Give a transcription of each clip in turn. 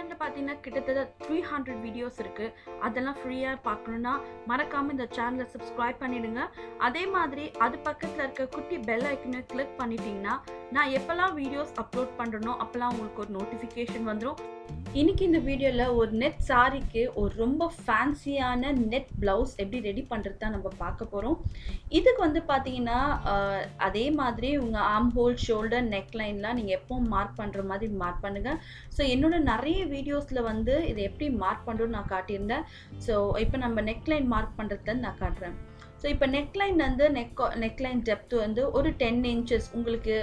சேனல்ல பார்த்தீங்கன்னா கிட்டத்தட்ட 300 வீடியோஸ் இருக்கு. அதெல்லாம் ஃப்ரீயா பார்க்கணும்னா மறக்காம இந்த சேனலை சப்ஸ்கிரைப் பண்ணிடுங்க. அதே மாதிரி அது பக்கத்துல இருக்க குட்டி பெல் ஐக்கனை கிளிக் பண்ணிட்டீங்கன்னா நான் எப்பெல்லாம் வீடியோஸ் அப்லோட் பண்றேனோ அப்பெல்லாம் உங்களுக்கு ஒரு நோட்டிஃபிகேஷன் வந்துடும். இன்னைக்கு இந்த வீடியோல ஒரு நெட் சாரிக்கு ஒரு ரொம்ப ஃபேன்சியான நெட் பிளவுஸ் எப்படி ரெடி பண்றது தான் நம்ம பார்க்க போறோம். இதுக்கு வந்து பார்த்தீங்கன்னா அதே மாதிரி உங்க ஆர்ம் ஹோல், ஷோல்டர், நெக் லைன்லாம் நீங்க எப்பவும் மார்க் பண்ற மாதிரி மார்க் பண்ணுங்க. ஸோ என்னோட நிறைய வீடியோஸ்ல வந்து இதை எப்படி மார்க் பண்றோம்னு நான் காட்டியிருந்தேன். ஸோ இப்போ நம்ம நெக் லைன் மார்க் பண்றதுல நான் காட்டுறேன். ஸோ இப்போ நெக்லைன் வந்து நெக்லைன் டெப்த் வந்து ஒரு 10 இன்ச்சஸ் உங்களுக்கு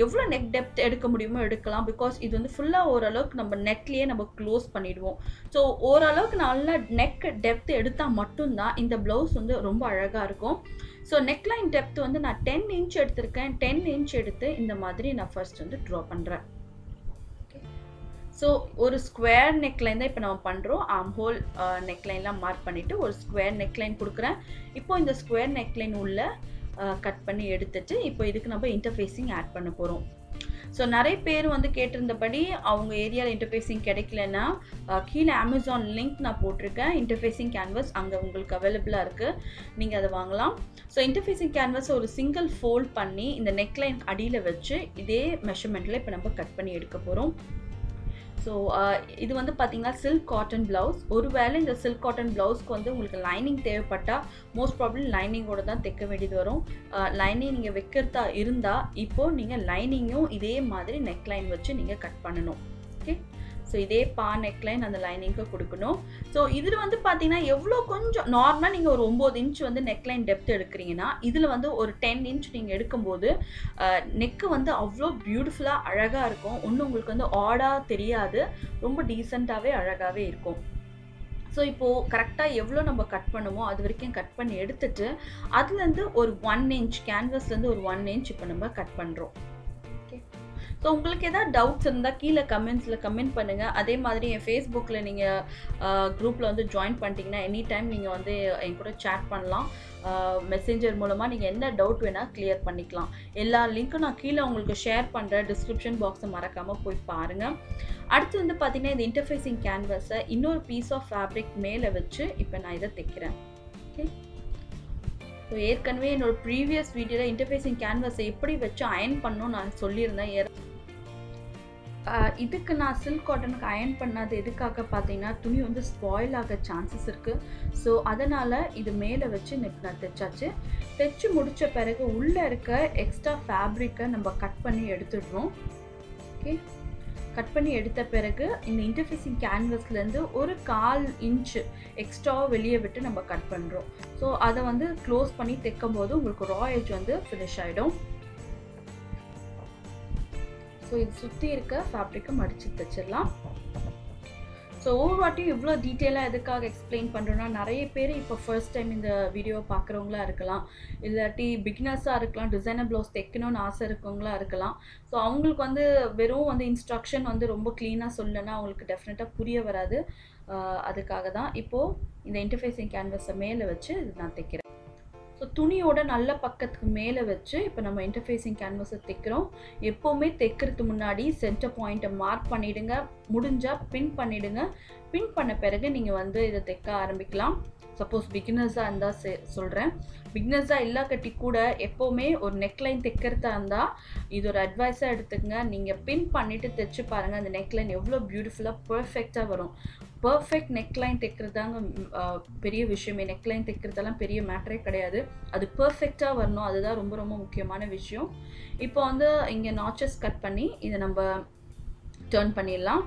எவ்வளோ நெக் டெப்த் எடுக்க முடியுமோ எடுக்கலாம். பிகாஸ் இது வந்து ஃபுல்லாக ஓரளவுக்கு நம்ம நெக்லேயே நம்ம க்ளோஸ் பண்ணிடுவோம். ஸோ ஓரளவுக்கு நல்லா நெக் டெப்த் எடுத்தால் மட்டும்தான் இந்த ப்ளவுஸ் வந்து ரொம்ப அழகாக இருக்கும். ஸோ நெக்லைன் டெப்த் வந்து நான் 10 இன்ச் எடுத்திருக்கேன். 10 இன்ச் எடுத்து இந்த மாதிரி நான் ஃபர்ஸ்ட் வந்து ட்ரா பண்ணுறேன். ஸோ ஒரு ஸ்கொயர் நெக்லைன் தான் இப்போ நம்ம பண்ணுறோம். ஆர்ம் ஹோல் நெக்லைன்லாம் மார்க் பண்ணிவிட்டு ஒரு ஸ்கொயர் நெக்லைன் கொடுக்குறேன். இப்போ இந்த ஸ்கொயர் நெக்லைன் உள்ள கட் பண்ணி எடுத்துட்டு இப்போ இதுக்கு நம்ம இன்டர்ஃபேஸிங் ஆட் பண்ண போகிறோம். ஸோ நிறைய பேர் வந்து கேட்டிருந்தபடி அவங்க ஏரியாவில் இன்டர்ஃபேஸிங் கிடைக்கலன்னா கீழே அமேசான் லிங்க் நான் போட்டிருக்கேன். இன்டர்ஃபேஸிங் கேன்வஸ் அங்கே உங்களுக்கு அவைலபிளாக இருக்குது, நீங்கள் அதை வாங்கலாம். ஸோ இன்டர்ஃபேஸிங் கேன்வஸ் ஒரு சிங்கிள் ஃபோல்ட் பண்ணி இந்த நெக்லைன் அடியில் வச்சு இதே மெஷர்மெண்ட்டில் இப்போ நம்ம கட் பண்ணி எடுக்க போகிறோம். ஸோ இது வந்து பார்த்தீங்கன்னா சில்க் காட்டன் ப்ளவுஸ். ஒருவேளை இந்த சில்க் காட்டன் ப்ளவுஸ்க்கு வந்து உங்களுக்கு லைனிங் தேவைப்பட்டால் மோஸ்ட் ப்ராப்ளம் லைனிங்கோடு தான் தைக்க வேண்டியது வரும். லைனிங் நீங்கள் வைக்கிறதா இருந்தால் இப்போது நீங்கள் லைனிங்கும் இதே மாதிரி நெக்லைன் வச்சு நீங்கள் கட் பண்ணணும். ஓகே, ஸோ இதே நெக்லைன் அந்த லைனிங்க்கு கொடுக்கணும். ஸோ இதில் வந்து பார்த்தீங்கன்னா எவ்வளோ கொஞ்சம் நார்மலாக நீங்கள் ஒரு 9 இன்ச் வந்து நெக்லைன் டெப்த் எடுக்கிறீங்கன்னா இதில் வந்து ஒரு 10 இன்ச் நீங்கள் எடுக்கும்போது நெக்கு வந்து அவ்வளோ பியூட்டிஃபுல்லாக அழகாக இருக்கும். ஒன்றும் உங்களுக்கு வந்து ஆடாக தெரியாது, ரொம்ப டீசெண்டாகவே அழகாகவே இருக்கும். ஸோ இப்போது கரெக்டாக எவ்வளோ நம்ம கட் பண்ணுமோ அது வரைக்கும் கட் பண்ணி எடுத்துட்டு அதுலேருந்து ஒரு 1 இன்ச் கேன்வஸ்லேருந்து ஒரு 1 இன்ச் இப்போ நம்ம கட் பண்ணுறோம். ஸோ உங்களுக்கு எதாவது டவுட்ஸ் இருந்தால் கீழே கமெண்ட்ஸில் கமெண்ட் பண்ணுங்கள். அதே மாதிரி என் ஃபேஸ்புக்கில் நீங்கள் குரூப்பில் வந்து ஜாயின் பண்ணிட்டீங்கன்னா எனி டைம் நீங்கள் வந்து என் கூட சேட் பண்ணலாம். மெசேஞ்சர் மூலமாக நீங்கள் என்ன டவுட் வேணால் கிளியர் பண்ணிக்கலாம். எல்லா லிங்க்கும் நான் கீழே உங்களுக்கு ஷேர் பண்ணுறேன். டிஸ்கிரிப்ஷன் பாக்ஸை மறக்காமல் போய் பாருங்கள். அடுத்து வந்து பார்த்தீங்கன்னா இந்த இன்டர்ஃபேஸிங் கேன்வஸை இன்னொரு பீஸ் ஆஃப் ஃபேப்ரிக் மேலே வச்சு இப்போ நான் இதை தைக்கிறேன். ஓகே, ஸோ ஏற்கனவே என்னோட ப்ரீவியஸ் வீடியோவில் இன்டர்ஃபேஸிங் கேன்வஸை எப்படி வச்சு அயன் பண்ணணும்னு நான் சொல்லியிருந்தேன். இதுக்கு நான் சில்க் காட்டனுக்கு அயன் பண்ணாது எதுக்காக பார்த்தீங்கன்னா துணி வந்து ஸ்பாயில் ஆக சான்சஸ் இருக்குது. ஸோ அதனால் இது மேலே வச்சு நான் தைச்சாச்சு. தைச்சு முடித்த பிறகு உள்ளே இருக்க எக்ஸ்ட்ரா ஃபேப்ரிக்கை நம்ம கட் பண்ணி எடுத்துடுறோம். ஓகே, கட் பண்ணி எடுத்த பிறகு இந்த இன்டர்ஃபேஸிங் கேன்வஸ்லேருந்து ஒரு 1/4 இன்ச்சு எக்ஸ்ட்ராவாக வெளியே விட்டு நம்ம கட் பண்ணுறோம். ஸோ அதை வந்து க்ளோஸ் பண்ணி தைக்கும் போது உங்களுக்கு ரா எட்ஜ் வந்து ஃபினிஷ் ஆகிடும். ஸோ இது சுற்றி இருக்க ஃபேப்ரிக்கை மடித்து தைச்சிடலாம். ஸோ ஒவ்வொரு வாட்டியும் இவ்வளோ டீட்டெயிலாக எதுக்காக எக்ஸ்பிளைன் பண்ணுறோன்னா நிறைய பேர் இப்போ ஃபர்ஸ்ட் டைம் இந்த வீடியோவை பார்க்குறவங்களா இருக்கலாம், இல்லாட்டி பிகினர்ஸாக இருக்கலாம், டிசைனர் ப்ளவுஸ் தைக்கணும்னு ஆசை இருக்கவங்களா இருக்கலாம். ஸோ அவங்களுக்கு வந்து வெறும் வந்து இன்ஸ்ட்ரக்ஷன் வந்து ரொம்ப க்ளீனாக சொல்லலைன்னா அவங்களுக்கு டெஃபினட்டாக புரிய வராது. அதுக்காக தான் இப்போது இந்த இன்டர்ஃபேஸிங் கேன்வஸை மேலே வச்சு நான் தைக்கிறேன். ஸோ துணியோட நல்ல பக்கத்துக்கு மேலே வச்சு இப்போ நம்ம இன்டர்ஃபேஸிங் கேன்வஸை தைக்கிறோம். எப்போவுமே தைக்கிறதுக்கு முன்னாடி சென்டர் பாயிண்ட்டை மார்க் பண்ணிவிடுங்க. முடிஞ்சால் பின் பண்ணிவிடுங்க. பின் பண்ண பிறகு நீங்கள் வந்து இதை தைக்க ஆரம்பிக்கலாம். சப்போஸ் பிகினர்ஸாக இருந்தால் சொல்கிறேன். பிகினர்ஸாக இல்லாக்கட்டி கூட எப்போவுமே ஒரு நெக்லைன் தைக்கிறதா இருந்தால் இது ஒரு அட்வைஸாக எடுத்துக்கங்க. நீங்கள் பின் பண்ணிவிட்டு தைச்சு பாருங்கள், அந்த நெக்லைன் எவ்வளோ பியூட்டிஃபுல்லாக பர்ஃபெக்டாக வரும். பர்ஃபெக்ட் நெக்லைன் தைக்கிறதாங்க பெரிய விஷயமே. நெக்லைன் தைக்கிறதெல்லாம் பெரிய மேட்டரே கிடையாது, அது பர்ஃபெக்டாக வரணும், அதுதான் ரொம்ப ரொம்ப முக்கியமான விஷயம். இப்போ வந்து இங்கே நாச்சஸ் கட் பண்ணி இதை நம்ம டர்ன் பண்ணிடலாம்.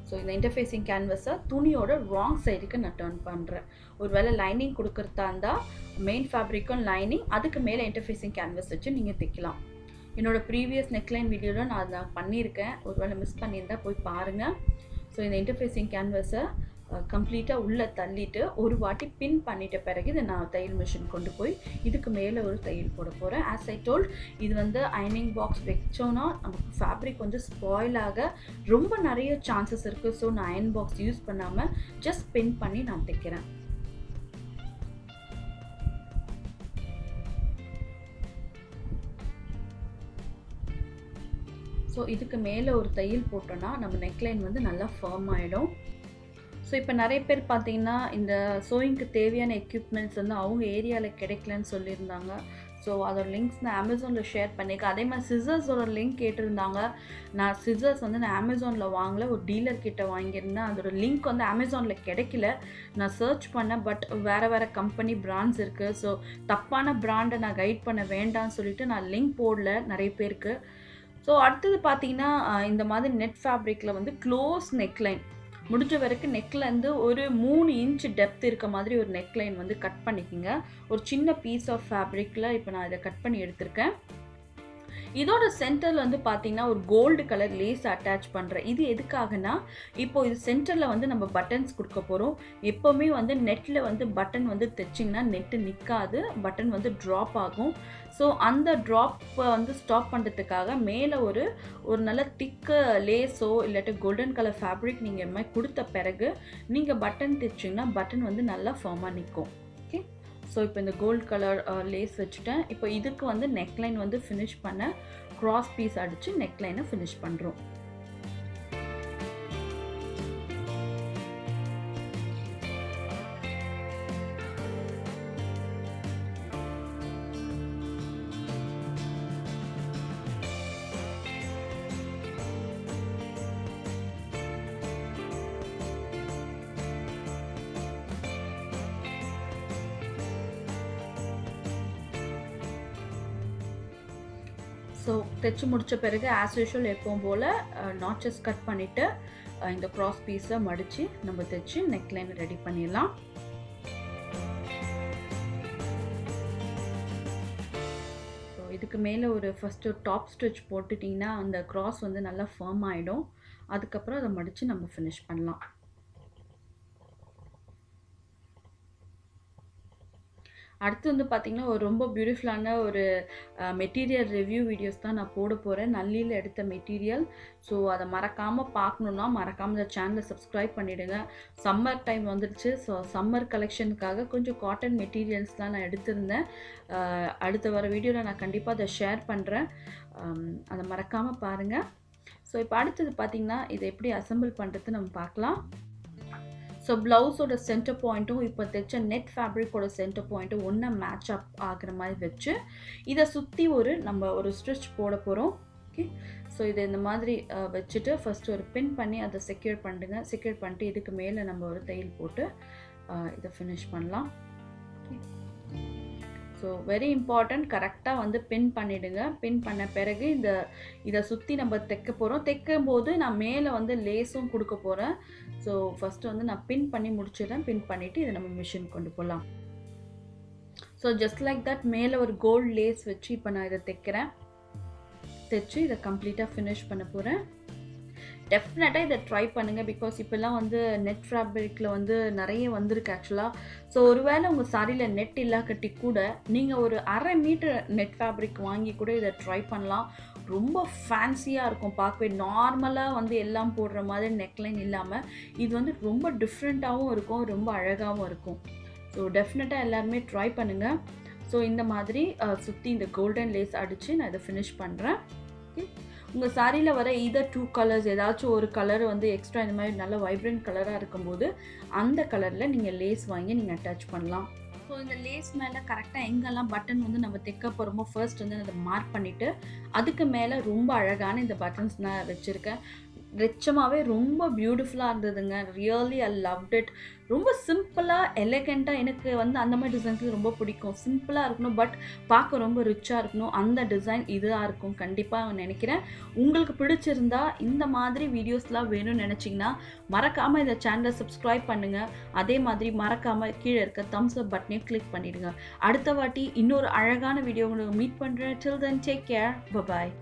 ஸோ இந்த இன்டர்ஃபேஸிங் கேன்வஸை துணியோட ராங் சைடுக்கு நான் டர்ன் பண்ணுறேன். ஒரு வேளை லைனிங் கொடுக்குறதா இருந்தால் மெயின் ஃபேப்ரிக்கும் லைனிங், அதுக்கு மேலே இன்டர்ஃபேஸிங் கேன்வஸ் வச்சு நீங்கள் தைக்கலாம். என்னோட ப்ரீவியஸ் நெக்லைன் வீடியோவில் நான் அதை பண்ணியிருக்கேன், ஒரு வேளை மிஸ் பண்ணியிருந்தால் போய் பாருங்கள். ஸோ இந்த இன்டர்ஃபேஸிங் கேன்வஸை கம்ப்ளீட்டாக உள்ளே தள்ளிட்டு ஒரு வாட்டி பின் பண்ணிட்ட பிறகு இதை நான் தையல் மிஷின் கொண்டு போய் இதுக்கு மேலே ஒரு தையல் போட போகிறேன். ஆஸ் ஐ டோல்ட், இது வந்து அயனிங் பாக்ஸ் வச்சோன்னா நமக்கு ஃபேப்ரிக் வந்து ஸ்பாயில் ஆக ரொம்ப நிறைய சான்சஸ் இருக்குது. ஸோ நான் அயன் பாக்ஸ் யூஸ் பண்ணாமல் ஜஸ்ட் பின் பண்ணி நான் தைக்கிறேன். ஸோ இதுக்கு மேலே ஒரு தையல் போட்டோன்னா நம்ம நெக்லைன் வந்து நல்லா ஃபர்ம் ஆகிடும். ஸோ இப்போ நிறைய பேர் பார்த்தீங்கன்னா இந்த சோயிங்க்கு தேவையான எக்யூப்மெண்ட்ஸ் வந்து அவங்க ஏரியாவில் கிடைக்கலன்னு சொல்லியிருந்தாங்க. ஸோ அதோட லிங்க்ஸ் நான் அமேசானில் ஷேர் பண்ணியிருக்கேன். அதே மாதிரி சிசர்ஸோட லிங்க் கேட்டிருந்தாங்க. நான் சிசர்ஸ் வந்து நான் அமேசானில் வாங்கல, ஒரு டீலர்கிட்ட வாங்கியிருந்தேன். அதோட லிங்க் வந்து அமேசானில் கிடைக்கல. நான் சர்ச் பண்ணேன், பட் வேறு கம்பெனி பிராண்ட்ஸ் இருக்குது. ஸோ தப்பான பிராண்டை நான் கைட் பண்ண வேண்டாம்னு சொல்லிட்டு நான் லிங்க் போடல நிறைய பேருக்கு. ஸோ அடுத்தது பார்த்தீங்கன்னா இந்த மாதிரி நெட் ஃபேப்ரிக்கில் வந்து க்ளோஸ் நெக்லைன் முடிஞ்ச வரைக்கும் நெக்லேருந்து ஒரு 3 இன்ச் டெப்த் இருக்க மாதிரி ஒரு நெக்லைன் வந்து கட் பண்ணிக்கோங்க. ஒரு சின்ன பீஸ் ஆஃப் ஃபேப்ரிக்கில் இப்போ நான் இதை கட் பண்ணி எடுத்திருக்கேன். இதோட சென்டரில் வந்து பார்த்தீங்கன்னா ஒரு கோல்டு கலர் லேஸ் அட்டாச் பண்ணுறேன். இது எதுக்காகனா இப்போது இது சென்டரில் வந்து நம்ம பட்டன்ஸ் கொடுக்க போகிறோம். எப்போவுமே வந்து நெட்டில் வந்து பட்டன் வந்து தைச்சிங்கன்னா நெட்டு நிற்காது, பட்டன் வந்து ட்ராப் ஆகும். ஸோ அந்த ட்ராப்பை வந்து ஸ்டாப் பண்ணுறதுக்காக மேலே ஒரு நல்ல திக்கு லேஸோ இல்லாட்டி கோல்டன் கலர் ஃபேப்ரிக் நீங்கள் மாதிரி கொடுத்த பிறகு நீங்கள் பட்டன் தைச்சிங்கன்னா பட்டன் வந்து நல்லா ஃபார்மாக நிற்கும். ஓகே, ஸோ இப்போ இந்த கோல்டு கலர் லேஸ் வச்சுட்டேன். இப்போ இதுக்கு வந்து நெக்லைன் வந்து ஃபினிஷ் பண்ண க்ராஸ் பீஸ் அடித்து நெக்லைனை ஃபினிஷ் பண்ணுறோம். ஸோ தைச்சி முடித்த பிறகு ஆஸ் யூஷுவல் எப்பவும் போல் நாட்சஸ் கட் பண்ணிவிட்டு இந்த க்ராஸ் பீஸை மடித்து நம்ம தைச்சி நெக்லைன் ரெடி பண்ணிடலாம். ஸோ இதுக்கு மேலே ஃபஸ்ட்டு டாப் ஸ்டிச் போட்டுட்டிங்கன்னா அந்த க்ராஸ் வந்து நல்லா ஃபர்ம் ஆகிடும். அதுக்கப்புறம் அதை மடித்து நம்ம ஃபினிஷ் பண்ணலாம். அடுத்து வந்து பார்த்திங்கன்னா ஒரு ரொம்ப பியூட்டிஃபுல்லான ஒரு மெட்டீரியல் ரிவ்யூ வீடியோஸ் தான் நான் போட போகிறேன். நல்லியில் எடுத்த மெட்டீரியல். ஸோ அதை மறக்காமல் பார்க்கணுன்னா மறக்காமல் இந்த சேனலை சப்ஸ்கிரைப் பண்ணிவிடுங்க. சம்மர் டைம் வந்துடுச்சு. ஸோ சம்மர் கலெக்ஷனுக்காக கொஞ்சம் காட்டன் மெட்டீரியல்ஸ்லாம் நான் எடுத்திருந்தேன். அடுத்த வர வீடியோவில் நான் கண்டிப்பாக அதை ஷேர் பண்ணுறேன். அதை மறக்காமல் பாருங்கள். ஸோ இப்போ அடுத்தது பார்த்திங்கன்னா இதை எப்படி அசம்பிள் பண்ணுறது நம்ம பார்க்கலாம். ஸோ ப்ளவுஸோட சென்டர் பாயிண்ட்டும் இப்போ தைச்ச நெட் ஃபேப்ரிக்கோட சென்டர் பாயிண்ட்டும் ஒன்றா மேட்ச் அப் ஆகிற மாதிரி வச்சு இதை சுற்றி நம்ம ஒரு ஸ்டிச் போட போகிறோம். ஓகே, ஸோ இதை இந்த மாதிரி வச்சுட்டு ஃபஸ்ட்டு ஒரு பின் பண்ணி அதை செக்யூர் பண்ணிடுங்க. செக்யூர் பண்ணிட்டு இதுக்கு மேலே நம்ம ஒரு தையல் போட்டு இதை ஃபினிஷ் பண்ணலாம். ஓகே, ஸோ வெரி இம்பார்ட்டண்ட், கரெக்டாக வந்து பின் பண்ணிவிடுங்க. பின் பண்ண பிறகு இதை சுற்றி நம்ம தைக்க போகிறோம். தைக்கும் போது நான் மேலே வந்து லேஸும் கொடுக்க போகிறேன். ஸோ ஃபஸ்ட்டு வந்து நான் பின் பண்ணி முடிச்சிடுறேன். பின் பண்ணிவிட்டு இதை நம்ம மிஷின் கொண்டு போகலாம். ஸோ ஜஸ்ட் லைக் தட் மேலே ஒரு கோல்டு லேஸ் வச்சு இப்போ நான் இதை தைக்கிறேன். தைச்சு இதை கம்ப்ளீட்டாக ஃபினிஷ் பண்ண போகிறேன். டெஃபினட்டாக இதை ட்ரை பண்ணுங்கள். பிகாஸ் இப்போல்லாம் வந்து நெட் ஃபேப்ரிக்கில் வந்து நிறைய வந்திருக்கு ஆக்சுவலாக. ஸோ ஒருவேளை உங்கள் சாரியில் நெட் இல்லாக்கட்டி கூட நீங்கள் ஒரு 1/2 மீட்டர் நெட் ஃபேப்ரிக் வாங்கி கூட இதை ட்ரை பண்ணலாம். ரொம்ப ஃபேன்சியாக இருக்கும் பார்க்கவே. நார்மலாக வந்து எல்லாம் போடுற மாதிரி நெக்லைன் இல்லாமல் இது வந்து ரொம்ப டிஃப்ரெண்ட்டாகவும் இருக்கும், ரொம்ப அழகாகவும் இருக்கும். ஸோ டெஃபினட்டாக எல்லாருமே ட்ரை பண்ணுங்கள். ஸோ இந்த மாதிரி சுற்றி இந்த கோல்டன் லேஸ் அடித்து நான் இதை ஃபினிஷ் பண்ணுறேன். ஓகே, உங்கள் சாரியில் வர இதர் 2 கலர்ஸ் ஏதாச்சும் ஒரு கலர் வந்து எக்ஸ்ட்ரா இந்த மாதிரி நல்ல வைப்ரண்ட் கலராக இருக்கும்போது அந்த கலரில் நீங்கள் லேஸ் வாங்கி நீங்கள் அட்டாச் பண்ணலாம். ஸோ இந்த லேஸ் மேலே கரெக்டாக எங்கெல்லாம் பட்டன் வந்து நம்ம தைக்க போகிறோமோ ஃபர்ஸ்ட் வந்து அதை மார்க் பண்ணிவிட்டு அதுக்கு மேலே ரொம்ப அழகான இந்த பட்டன்ஸ் நான் வச்சுருக்கேன். நிச்சயமாகவே ரொம்ப பியூட்டிஃபுல்லாக இருந்ததுங்க. Really I loved it. ரொம்ப சிம்பிளாக எலகெண்ட்டாக எனக்கு வந்து அந்த மாதிரி டிசைன்ஸ் ரொம்ப பிடிக்கும். சிம்பிளாக இருக்கணும், பட் பார்க்க ரொம்ப ரிச்சாக இருக்கணும். அந்த டிசைன் இதாக இருக்கும் கண்டிப்பாக நினைக்கிறேன். உங்களுக்கு பிடிச்சிருந்தா இந்த மாதிரி வீடியோஸ்லாம் வேணும்னு நினச்சிங்கன்னா மறக்காமல் இந்த சேனலை சப்ஸ்கிரைப் பண்ணுங்கள். அதே மாதிரி மறக்காமல் கீழே இருக்க தம்ஸ் அப் பட்டனையும் கிளிக் பண்ணிவிடுங்க. அடுத்த வாட்டி இன்னொரு அழகான வீடியோ உங்களுக்கு மீட் பண்ணுறேன். Till then take care, bye பாய்.